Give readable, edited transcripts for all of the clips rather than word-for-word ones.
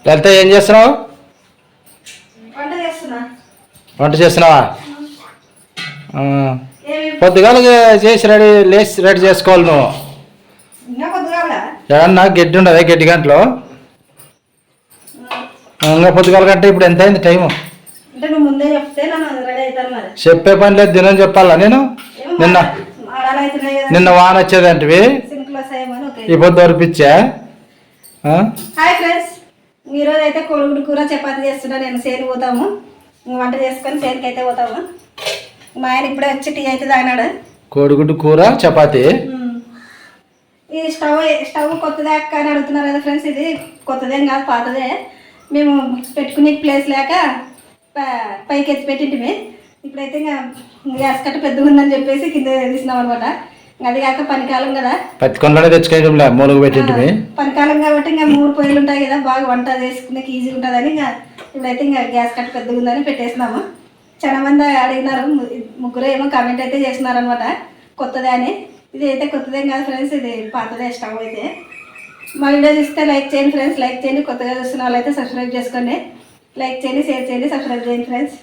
లలిత ఏం చేస్తున్నావు? వంట చేస్తున్నావా? పొద్దుగాల చేసి రెడీ చేసుకోవాలి నువ్వు. ఏమన్నా గడ్డి ఉండదా? గడ్డి గంటలో ఇంకా పొద్దుగాల కంటే ఇప్పుడు ఎంత అయింది టైము? చెప్పే పని లేదు, దినం చెప్పాలా నేను? నిన్న వాన వచ్చేదంటివి, ఈ పొద్దు వరపిచ్చా. హాయ్ ఫ్రెండ్స్, ఈరోజు అయితే కోడిగుడ్డు కూర చపాతి చేస్తున్నా. నేను సేను పోతాము, వంట చేసుకొని సేనుకి అయితే పోతాము. మా ఆయన ఇప్పుడే వచ్చి టీ అయితే తాగినాడు. కోడిగుడ్డు కూర చపాతి. ఈ స్టవ్ కొత్తదే అక్క అని అడుగుతున్నారు కదా ఫ్రెండ్స్. ఇది కొత్తదేం కాదు, పాతదే. మేము పెట్టుకునే ప్లేస్ లేక పైకి ఎత్తి పెట్టింటిమి. ఇప్పుడైతే ఇంకా గ్యాస్ కట్ట పెద్దగా ఉందని చెప్పేసి కింద తీసినాం అనమాట. అది కాక పనికాలం కదా, పత్తికొండలో తెచ్చుకోవడం మూలగు పెట్టింటిమి. పనికాలం కాబట్టి ఇంకా 3 పొయ్యిలు ఉంటాయి కదా, బాగా వంట చేసుకునే ఈజీగా ఉంటుందని ఇంకా ఇప్పుడైతే ఇంకా గ్యాస్ కట్ట పెద్దగా ఉందని పెట్టేసినాము. చాలా మంది అడిగినారు, 3 ఏమో కామెంట్ అయితే చేసినారు అనమాట కొత్తదే అని. ఇది అయితే కొత్తదేం కాదు ఫ్రెండ్స్, ఇది పాతదే స్టవ్ అయితే. మా వీడియో చూస్తే లైక్ చేయండి ఫ్రెండ్స్, లైక్ చేయండి. కొత్తగా చూస్తున్న వాళ్ళు అయితే సబ్స్క్రైబ్ చేసుకోండి. లైక్ చేయండి, షేర్ చేయండి, సబ్స్క్రైబ్ చేయండి ఫ్రెండ్స్.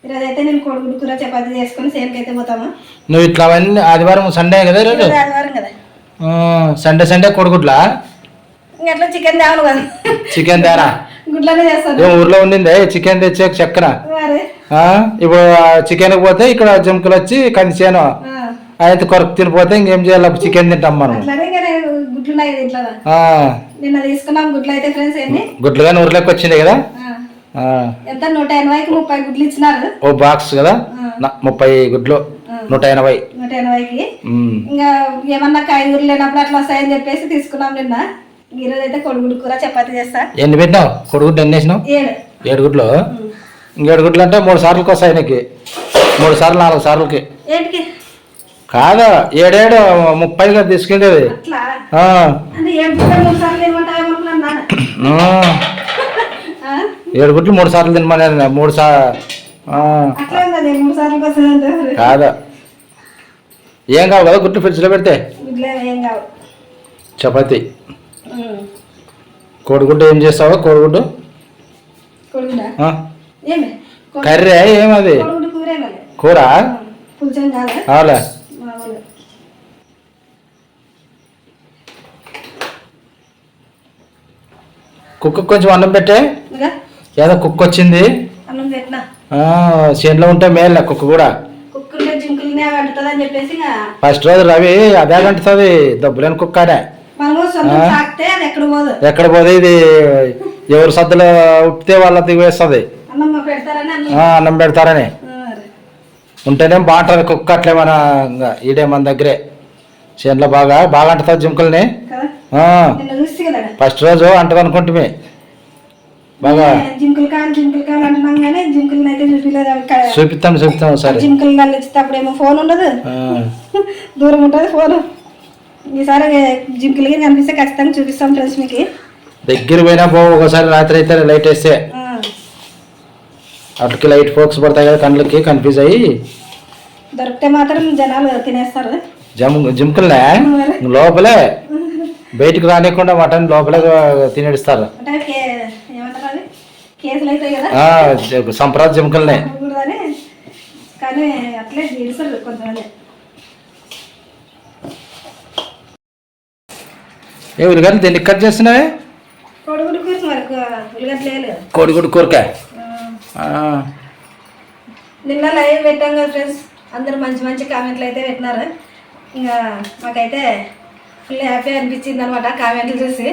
ఈరోజు అయితే నేను కోడిగుడ్డు కూర చపాతి చేసుకొని సేమ్కి అయితే పోతాము. నువ్వు ఇట్లా ఆదివారం సండే కదా? ఆదివారం కదా, సండే కోడిగుడ్లా? ఇంకా అట్లా చికెన్ తేవాలి కదా. చికెన్ తేరా? గుడ్లనే చేస్తాను. ఊర్లో ఉండింది చికెన్ తెచ్చే చక్కన. ఇప్పుడు చికెన్ పోతే ఇక్కడ జంకులు వచ్చి కందిచేను అయితే కొరకు తినిపోతే ఇంకేం చేయాలి, చికెన్ తింటాం మనం. నిన్న తీసుకున్నాం గుడ్లు అయితే ఫ్రెండ్స్. గుడ్లు కానీ ఊర్లోకి వచ్చింది కదా. ఎంత 180కి 30 గుడ్లు ఇచ్చినారు. ఓ బాక్స్ కదా, 30 గుడ్లు 180కి. ఇంకా ఏమన్నా కాయగూరలు లేనప్పుడు అట్లా వస్తాయని చెప్పేసి తీసుకున్నాం నిన్న. ఈరోజు అయితే కోడిగుడ్డు కూర చపాతి చేస్తా. ఎన్ని పెట్టినావు కోడిగుడ్డు? ఎన్ని వేసినావు? 7 గుడ్లు. 7 గుడ్లు అంటే 3 సార్లకి వస్తాయి నీకు. 3 సార్లు 4 సార్లకి కాదు, 7 30గా తీసుకెళ్ళేది. 7 గుడ్లు 3 సార్లు తినమని. 3 సార్లు కాదు, ఏం కావు కదా గుడ్లు ఫ్రిడ్జ్లో పెడితే. చపాతి కోడిగుడ్డు ఏం చేస్తావా? కోడిగుడ్డు కర్రీ ఏమది? కూర అవులే. కుక్క కొంచెం అన్నం పెట్టే. ఏదో కుక్క వచ్చింది చేనులో ఉంటే మేలు కుక్క కూడా. ఫస్ట్ రోజు రవి అదే అంటుంది, దబ్బులేని కుక్కనే. ఎక్కడ పోదు ఇది, ఎవరు సద్దులు ఉప్పితే వాళ్ళ దిగి వేస్తుంది. అన్నం పెడతారని ఉంటేనే బాగుంటుంది కుక్క. అట్లే మన ఈడే మన దగ్గరే చేనులో బాగా అంటుంది జింకల్ని. ఫస్ట్ రోజు అంటది అనుకుంటే బాగా చూపిస్తాం సరే. అప్పుడేమో ఫోన్ ఉండదు, దూరం ఉంటుంది ఫోన్. ఈసారి జింకులకి కనిపిస్తే ఖచ్చితంగా చూపిస్తాం ఫ్రెండ్స్ మీకు. దగ్గర పోయినా ఒకసారి రాత్రి అయితే లైట్ వేస్తే అట్లకి లైట్ ఫోక్స్ పడతాయి కదా కళ్ళకి, కన్ఫ్యూజ్ అయ్యి దొరికితే మాత్రం జనాలు తినేస్తారు. జింకల్నే లోపలే బయటికి రానియకుండా మటన్ లోపలే తినేస్తారు. సంప్రాజ్ జింకల్నే. కానీ అట్లే తీస్తారు కొంతమంది. ఉల్లిగడ్డలు దేనికి కట్ చేస్తున్నావే? కోడిగుడ్డు కూరక. నిన్న లైవ్ పెట్టాం కదా ఫ్రెండ్స్, అందరు మంచి కామెంట్లు అయితే పెట్టినారు. ఇంకా మాకైతే ఫుల్ హ్యాపీ అనిపించింది అనమాట కామెంట్లు చూసి.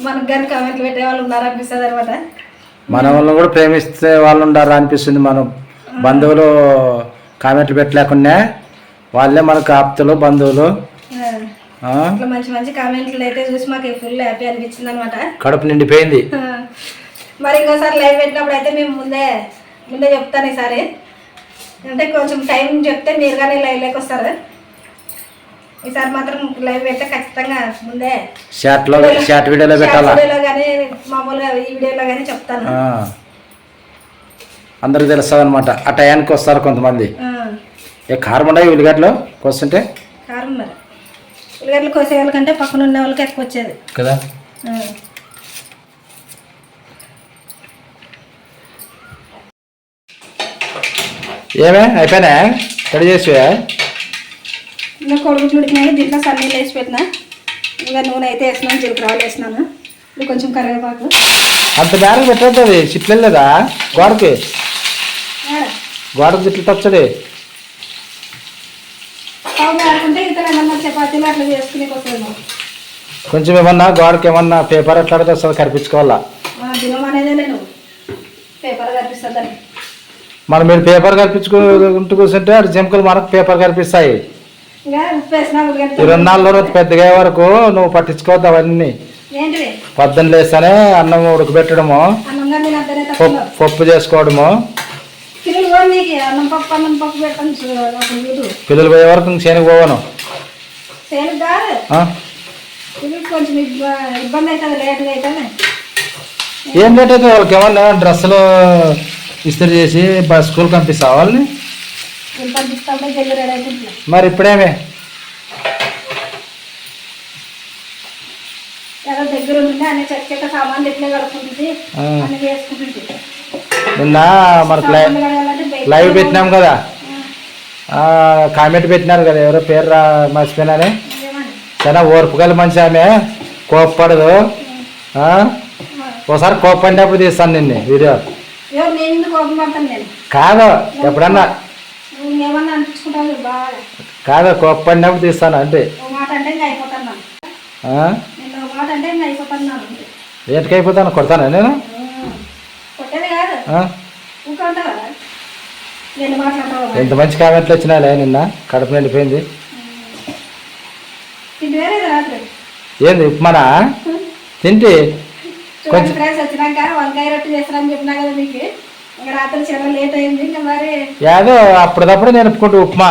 మనకు కానీ కామెంట్లు పెట్టే వాళ్ళు ఉన్నారు అనిపిస్తుంది అనమాట. మన వాళ్ళని కూడా ప్రేమిస్తే వాళ్ళు ఉండారా అనిపిస్తుంది. మనం బంధువులు కామెంట్లు పెట్టలేకుండా వాళ్ళే మనకు ఆప్తులు బంధువులు. ఇట్లా మంచి కామెంట్లు అయితే చూసి మాకు ఫుల్ హ్యాపీ అనిపించింది అనమాట. కడుపు నిండిపోయింది. మరి ఇంకోసారి లైవ్ పెట్టినప్పుడు అయితే మేము ముందే చెప్తాను. ఈసారి అంటే కొంచెం టైం చెప్తే మీరు కానీ లైవ్లోకి వస్తారు. ఈసారి మాత్రం లైవ్ పెడితే ఖచ్చితంగా ముందే షార్ట్ వీడియోలో కానీ మామూలుగా ఈ వీడియోలో కానీ చెప్తాను. అందరికి తెలుస్తుంది అనమాట. ఆ టయానికి వస్తారు కొంతమంది. కారం ఉన్నాయి ఉల్లిగడ్డలు కోస్తుంటే. కారం మరి ఉల్లిగడ్డలు కోసే వాళ్ళకంటే పక్కన ఉన్న వాళ్ళకి ఎక్కువ వచ్చేది కదా. ఏమే అయిపోయినా రెడీ చేసివా? ఇంకా కొడుకులు ఉడికినాయి, దీంట్లో సన్నీళ్ళు వేసి పెట్టిన, ఇంకా నూనె అయితే వేసినాను, జీలకర్రలు వేసినాను, ఇది కొంచెం కరివేపాకు. అంత బేరం పెట్టవుతుంది, చిట్లు లేదా గోడకి? గోడకు చిట్లు తప్పచడి ఆడుకుంటే ఇతర ఏమన్నా చపాతీలు అట్లా చేసుకునే వస్తుంది. కొంచెం ఏమన్నా గోడకి ఏమన్నా పేపర్ ఎట్లా వస్తుంది కనిపించుకోవాలా? దినం అనేదే నేను పేపర్ కనిపిస్తుందని. మనం మీరు పేపర్ కనిపించుకుంటూ కూర్చుంటే అటు జంకులు మనకు పేపర్ కనిపిస్తాయి. ఇంకా ఉప్పు వేసినా 24 రోజు పెద్దగా వరకు నువ్వు పట్టించుకోవద్దు అవన్నీ. ఏంటివి? పొద్దున్న లేస్తానే అన్నం ఉడకబెట్టడము, పప్పు చేసుకోవడము. పిల్లలు పోయే వరకు శనికి పోవను. ఏం లేట్ అయితే వాళ్ళకి ఏమన్నా డ్రెస్సులు ఇస్త్రీ చేసి స్కూల్కి పంపిస్తావా వాళ్ళని? మరి ఇప్పుడేమే దగ్గర ఉంటే అన్ని చెక్క సామాన్లు ఎట్లా కడుక్కుంటుంది, అన్ని చేసుకుంటుంది. నిన్న మనకు లైవ్ పెట్టినాం కదా, కామెంట్ పెట్టినారు కదా, ఎవరో పేరు మర్చిపోయినానే. చాలా ఓర్పుగల మనిషి ఆమె, కోప్పడదు. ఒకసారి కోప్పడినప్పుడు తీస్తాను నిన్ను వీడియో. కాదు ఎప్పుడన్నా కాదు కోప్పడినప్పుడు తీస్తాను అంటే. ఏంటికి అయిపోతాను, కొడతాను నేను. ఎంత మంచి కామెంట్లు వచ్చినాయిలే, నిన్న కడుపు నిండిపోయింది. ఏంది ఉప్మానా తింటి? కొంచెం ఏదో అప్పటిదప్పుడు నేను ఒప్పుకుంటూ ఉప్మా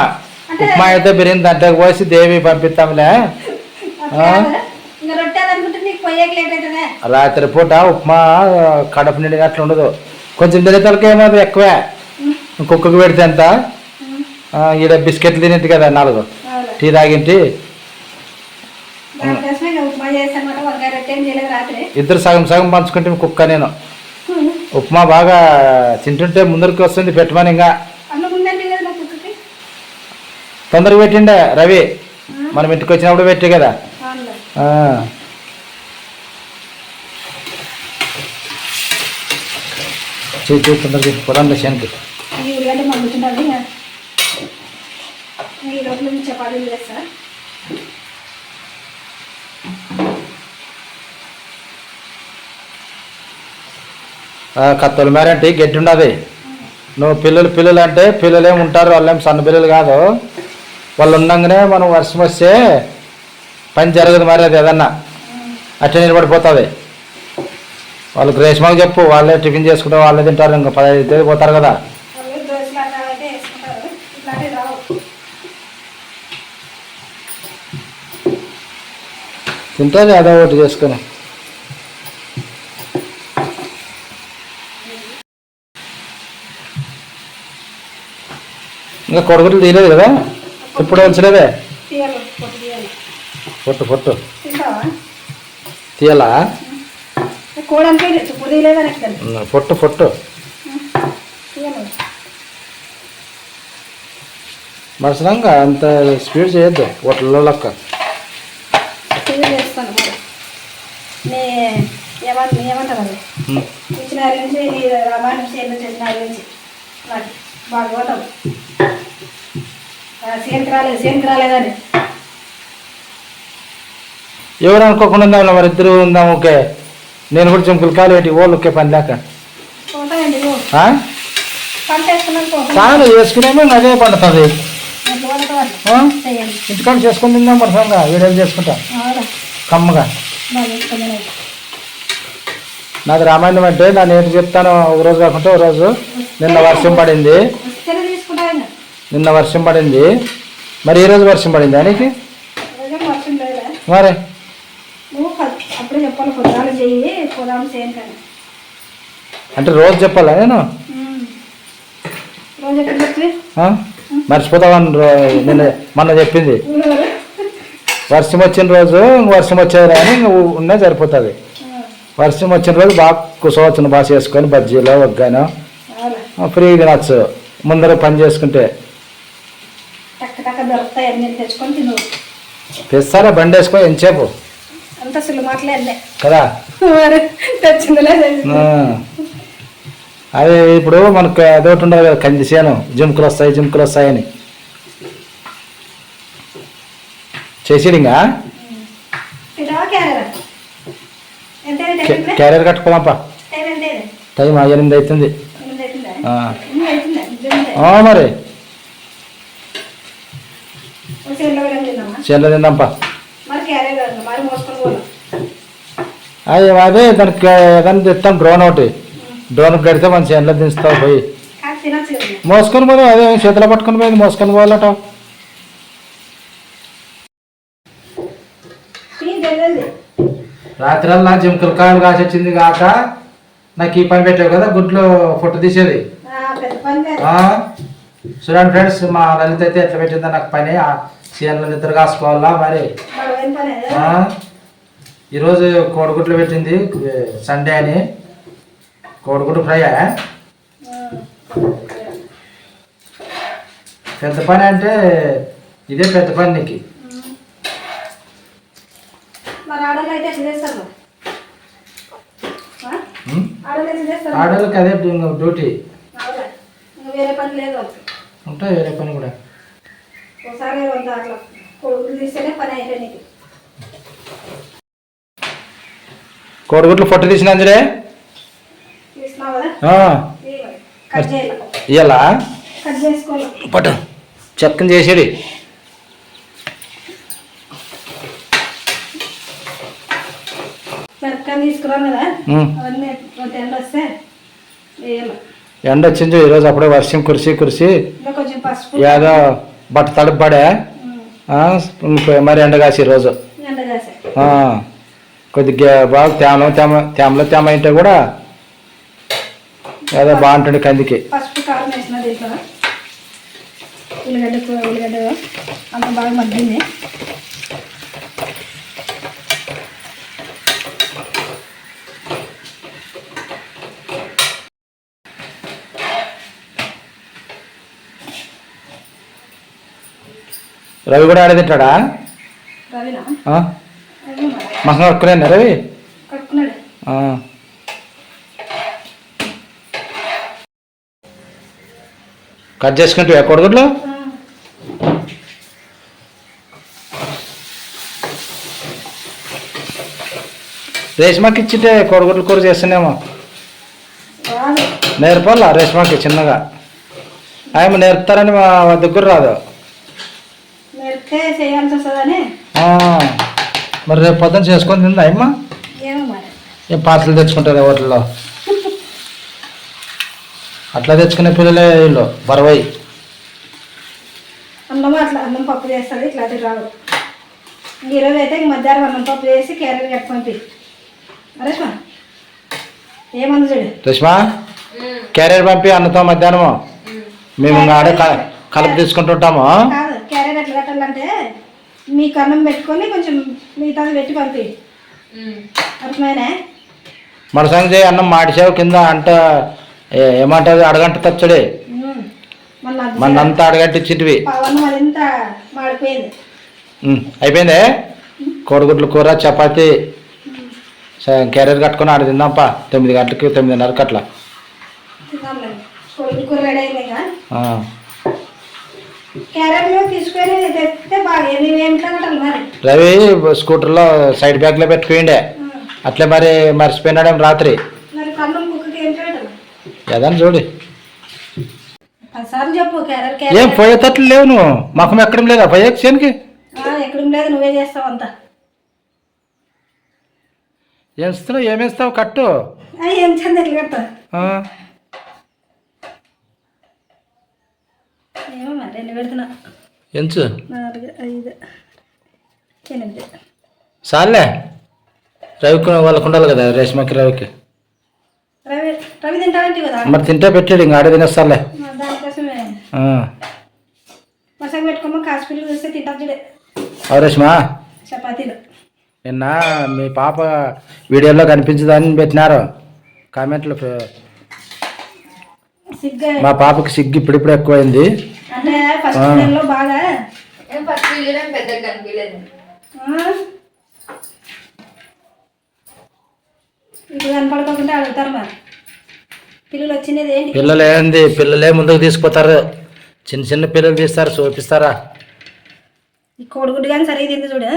అయితే బిర్యానీ దాంట్లోకి పోసి దేవి పంపిస్తాంలే. రాత్రి పూట ఉప్మా కడుపు నిండి అట్లా ఉండదు, కొంచెం తినేతలకి ఏమో ఎక్కువే. కుక్కకు పెడితే ఎంత, ఈడ బిస్కెట్లు తినేది కదా 4 టీ తాగింటి. ఇద్దరు సగం సగం పంచుకుంటే కుక్క నేను. ఉప్మా బాగా తింటుంటే ముందరికి వస్తుంది పెట్టమని. ఇంకా తొందరగా పెట్టిండే రవి, మనం ఇంటికి వచ్చినప్పుడు పెట్టి కదా. తొందరగా పొలంలో శనికి చపాతీలు చేస్తా. కత్తలు మేరంటే గట్టి ఉండదు. నువ్వు పిల్లలు అంటే పిల్లలు ఉంటారు, వాళ్ళేం సన్న పిల్లలు కాదు. వాళ్ళు ఉండగానే మనం వర్షం వస్తే పని జరగదు. మరి అది ఏదన్నా అట్లా నిలబడిపోతుంది. వాళ్ళు గ్రేష్మాకు చెప్పు, వాళ్ళే టిఫిన్ చేసుకుంటారు, వాళ్ళే తింటారు. ఇంకా 15 పోతారు కదా. తింటుంది అదో ఒకటి చేసుకొని. ఇంకా కొడుకులు తీయలేదు కదా, ఇప్పుడు వచ్చలేదే. పొట్టు తీయాలా? పొట్టు మరసనంగా అంత స్పీడ్ చేయొద్దు, హోటల్లో లెక్క. ఏమంటారు ఇచ్చిన నుంచి రామాయణం చేసిన నుంచి భాగవతం సేనికి రాలేదని ఎవరు అనుకోకుండా ఉందా? మరి ఇద్దరు ఉందాం. ఓకే, నేను కూడా చెంపులు కాలు పెట్టి ఓళ్ళు ఒకే పని లేక చాలా చేసుకునేమో అదే పండుతుంది. ఇంటికాడ చేసుకుని తిందాం పడుతుందా, వీడియోలు చేసుకుంటా కమ్మగా. నాది రామాయణం అంటే నా నేను చెప్తాను, ఒక రోజు కాకుంటే ఒక రోజు. నిన్న వర్షం పడింది, మరి ఈ రోజు వర్షం పడింది దానికి. మరి అంటే రోజు చెప్పాలా నేను? మర్చిపోతావని నేను మొన్న చెప్పింది. వర్షం వచ్చిన రోజు వర్షం వచ్చేది అని ఉన్నా సరిపోతుంది. వర్షం వచ్చిన రోజు బాగా కుసవచ్చు, బాగా చేసుకొని బజ్జీలో ఒగ్గాను ఫ్రీగా తినచ్చు. ముందర పని చేసుకుంటే టక్క టక్క దొరుకుతాయి అన్ని తెచ్చుకొని తిను. తెస్తారా బండి వేసుకో ఎంతసేపు అంత సులు మాట్లాడలే కదా. తెచ్చిందిలే. అదే ఇప్పుడు మనకు అదొకటి ఉండదు కదా, కంది చేను జింకులు వస్తాయని చేసేది. ఇంకా క్యారియర్ కట్టుకోమప్పా. టైం 8 అవుతుంది మరి. చేనులో తిందాంపా. అదే దానికి ఏదైనా తెస్తాం డ్రోన్ ఒకటి. డ్రోన్ పెడితే మన చేనులో దించుతావు పోయి మోసుకొని పోదాం. అదే చేతిలో పట్టుకొని పోయింది మోసుకొని పోవాలట. రాత్రల్లా జింకల కాయలు కాసి వచ్చింది కాక నాకు ఈ పని పెట్టావు కదా, గుడ్లు ఫోటో తీసేది. చూడండి ఫ్రెండ్స్, మా లలిత అయితే ఎట్లా పెట్టిందో నాకు పని. చేనులో నిద్ర కాసుకోవాలా మరి. ఈరోజు కోడిగుడ్లు పెట్టింది, సండే అని. కోడిగుడ్డు ఫ్రై. పెద్ద పని అంటే ఇదే పెద్ద పని నీకు. ఆడవాళ్ళకి అదే డ్యూటీ ఉంటాయి, వేరే పని కూడా. కోడిగుడ్లు ఫోటో తీసిన అంజరే ఇయ్యాలా పట్టు చెక్కని చేసేది. ఎండ వచ్చింది ఈరోజు, అప్పుడే వర్షం కురిసి ఏదో బట్ట తడుపు పడే మరి ఎండ కాసి ఈరోజు. కొద్దిగా బాగా తేమలో తేమ అయితే కూడా ఏదో బాగుంటుంది కందికి. ఉల్లిగడ్డ అంత బాగా మగ్గింది. రవి కూడా ఆడే తింటాడా? మహా కట్టుకునే రవి కట్ చేసుకుంటే కొడుగుడ్లు. రేష్మాకి ఇచ్చింటే కొడుగుడ్లు కూర చేస్తున్నామో. నేర్పాలా రేష్మాకి చిన్నగా. ఆయన నేర్పుతారని మా దగ్గర రాదు. మరి రేపు పొద్దున చేసుకొని తిందా అమ్మ? ఏం పార్సల్ తెచ్చుకుంటారు హోటల్లో? అట్లా తెచ్చుకునే పిల్లలే వీళ్ళు బరవై. అన్నం పప్పు చేస్తుంది, ఇట్లా రాదు. ఈరోజు అయితే మధ్యాహ్నం అన్నం పప్పు చేసి క్యారెట్ కట్టుకొని రేష్మా ఏమన్నా చూడు. రేష్మా క్యారెట్ పంపి అన్నతో మధ్యాహ్నము మేము ఆడే కలిపి తీసుకుంటుంటాము. క్యారెట్ ఎట్లా కట్టాలంటే మీకు అన్నం పెట్టుకొని కొంచెం మిగతాది పెట్టి పంపి. అర్థమైనా? మన సంగతి అన్నం మాడిసావు కింద అంట ఏమంటుంది అడగంట తచ్చడే మనంతా అడగంట ఇచ్చిటివి. అయిపోయిందే కోడిగుడ్లు కూర చపాతి క్యారెట్ కట్టుకొని ఆడ తిందాంపా. 9 గంటలకి 9:30కి అట్లా. రవి స్కూటర్లో సైడ్ బ్యాగ్లో పెట్టుకోండే, అట్లే మరి మర్చిపోయినాడేం రాత్రి. ఏదని చూడు. ఏం పోయేటట్లు లేవు నువ్వు, మొఖం ఎక్కడం లేదా పోయే చేనికి? ఎక్కడం లేదు, నువ్వే చేస్తావు అంతా. ఏమిస్తున్నావు? ఏమేస్తావు కట్టు. ఏం చంద కట్టా ఏమో మరి ఎన్ని పెడుతున్నా. ఎంచు 4, 5, 8. సార్లే రవికి వాళ్ళకు ఉండాలి కదా, రేష్మకి రవికి. రవి తింటాడంటే కదా మరి తింటే పెట్టాడు, ఇంకా ఆడే తినేస్తాలే. దానికోసమే మసాలా పెట్టుకోమా, కాసిపిల్లి చూస్తే తింటాడు. రేష్మా చపాతీలు నిన్న మీ పాప వీడియోలో కనిపించదని పెట్టినారు కామెంట్లు. సిగ్గు మా పాపకి సిగ్గు ఇప్పుడిప్పుడు ఎక్కువైంది. అంటే ఫస్ట్ నెలలో బాగా ఇప్పుడు కనపడుకోకుండా అడుగుతారు మరి పిల్లలు వచ్చినది ఏంటి? పిల్లలు ఏంది, పిల్లలే ముందుకు తీసుకుపోతారు. చిన్న చిన్న పిల్లలు తీస్తారు, చూపిస్తారా? ఈ కోడిగుడ్డు కానీ సరిగ్గా తింది చూడు.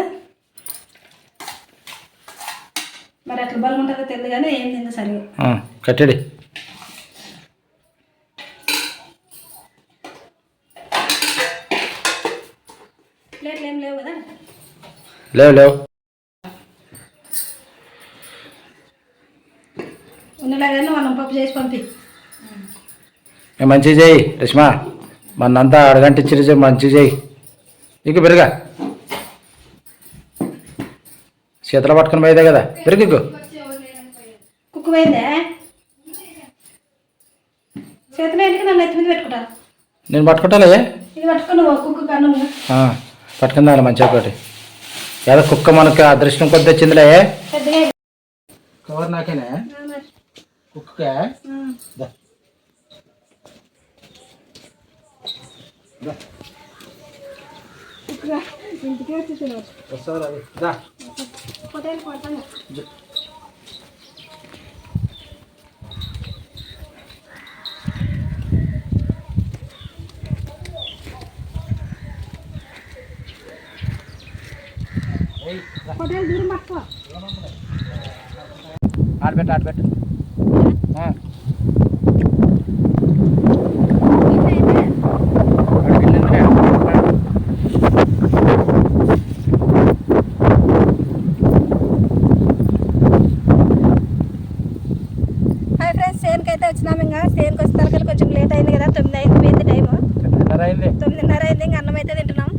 మరి అట్లా బలం ఉంటుందో తెలియదు కానీ ఏం తింది సరిగ్గా. కట్టడి. ప్లేట్లు ఏం లేవు కదా? లేవు. ఉన్నలాగానే మనం పప్పు చేసి పంపి. మంచిగా చేయి రష్మా, మనంతా అడగంటిచ్చి మంచిగా చేయి. ఇక పెరుగా చేతులు పట్టుకుని పోయేదే కదా, పెరుగు. కుక్కు పోయిందే చేతులు ఏంటికి నన్ను ఎత్తి మీద పెట్టుకుంటా. నేను పట్టుకుంటాలే. ఇది పట్టుకుని కుక్కు కన్ను పట్టుకుందా మంచిగా ఒకటి. ఏదో కుక్క మనకు అదృష్టం కొద్ది వచ్చిందిలే. పెద్దగా కవర్ నాకేనే కుక్క. ఇంటికి వచ్చి వస్తావు హోటల్ కొడతాను. హోటల్ దూరం పట్టుకో. ఆడబెట్టు. హాయ్ ఫ్రెండ్స్, సేన్కి అయితే వచ్చినాము. ఇంకా సేన్కి వచ్చేసరికి కొంచెం లేట్ అయింది కదా, 9 అయిపోయింది టైము. 9:30 అయింది. ఇంకా అన్నం అయితే తింటున్నాం.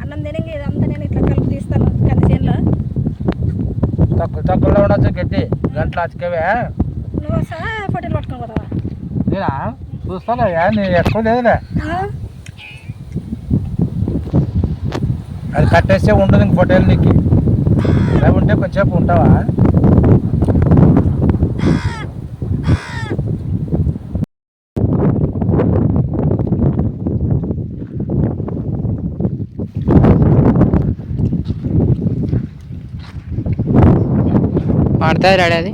అన్నం తిని ఇంక ఇదంతా నేను ఇట్లా కలిపి తీస్తాను కంది చేనులో. తక్కువలో ఉండొచ్చు గడ్డి గంటలు అతికవే. నువ్వు వస్తావా పొట్టెలు పట్టుకొని పోతావా? నేనా చూస్తాను, నేను ఎక్కువ లేదులే. అది కట్టేస్తే ఉండదు ఇంక పొట్టేలు నీకు. అవి ఉంటే కొంచెంసేపు ఉంటావా? ಮಾಡ್ತಾ ಇರ ಅದು